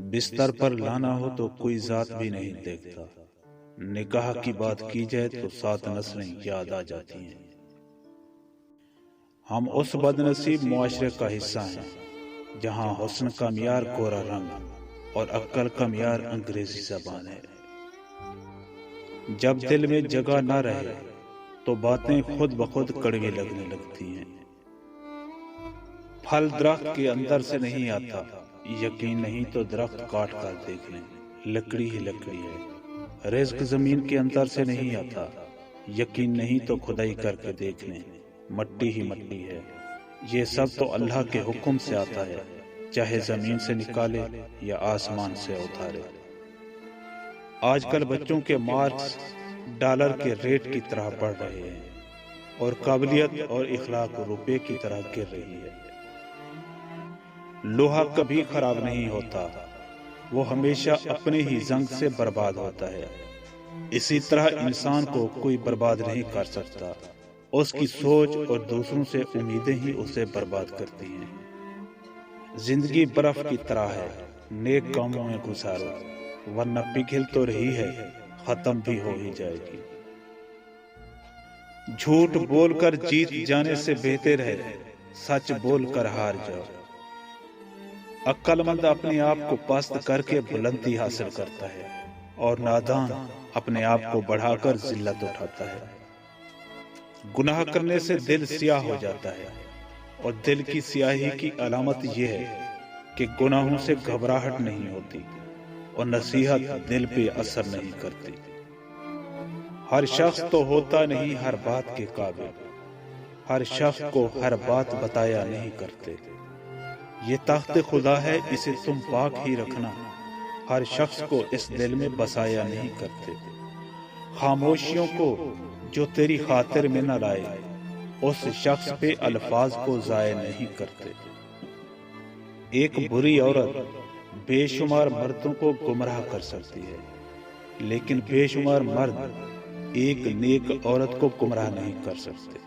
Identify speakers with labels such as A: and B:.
A: بستر پر لانا ہو تو کوئی ذات بھی نہیں دیکھتا، نکاح کی بات کی جائے تو 7 نسلیں یاد آ جاتی ہیں۔ ہم اس بد نصیب معاشرے کا حصہ ہیں جہاں حسن کا معیار گورا رنگ اور عقل کا معیار انگریزی زبان ہے۔ جب دل میں جگہ نہ رہے تو باتیں خود بخود کڑوی لگنے لگتی ہیں۔ پھل درخت کے اندر سے نہیں آتا، یقین نہیں تو درخت کاٹ کر دیکھ لیں، لکڑی ہی لکڑی ہے۔ رزق زمین کے اندر سے نہیں آتا، یقین نہیں تو کھدائی کر کے دیکھ لیں، مٹی ہی مٹی ہے۔ یہ سب تو اللہ کے حکم سے آتا ہے، چاہے زمین سے نکالے یا آسمان سے اتارے۔ آج کل بچوں کے مارکس ڈالر کے ریٹ کی طرح بڑھ رہے ہیں اور قابلیت اور اخلاق روپے کی طرح گر رہی ہے۔ لوہا کبھی خراب نہیں ہوتا، وہ ہمیشہ اپنے ہی زنگ سے برباد ہوتا ہے۔ اسی طرح انسان کو کوئی برباد نہیں کر سکتا، اس کی سوچ اور دوسروں سے امیدیں ہی اسے برباد کرتی ہیں۔ زندگی برف کی طرح ہے، نیک کاموں میں گزارو ورنہ پگھل تو رہی ہے، ختم بھی ہو ہی جائے گی۔ جھوٹ بول کر جیت جانے سے بہتر ہے سچ بول کر ہار جاؤ۔ عقل مند اپنے آپ کو پست کر کے بلندی حاصل کرتا ہے اور نادان اپنے آپ کو بڑھا کر ذلت اٹھاتا ہے۔ گناہ کرنے سے دل سیاہ ہو جاتا ہے اور دل کی سیاہی کی علامت یہ ہے کہ گناہوں سے گھبراہٹ نہیں ہوتی اور نصیحت دل پہ اثر نہیں کرتی۔ ہر شخص تو ہوتا نہیں ہر بات کے قابل، ہر شخص کو ہر بات بتایا نہیں کرتے۔ یہ تخت خدا ہے، اسے تم پاک ہی رکھنا، ہر شخص کو اس دل میں بسایا نہیں کرتے۔ خاموشیوں کو جو تیری خاطر میں نہ لائے، اس شخص پہ الفاظ کو ضائع نہیں کرتے۔ ایک بری عورت بے شمار مردوں کو گمراہ کر سکتی ہے، لیکن بے شمار مرد ایک نیک عورت کو گمراہ نہیں کر سکتے۔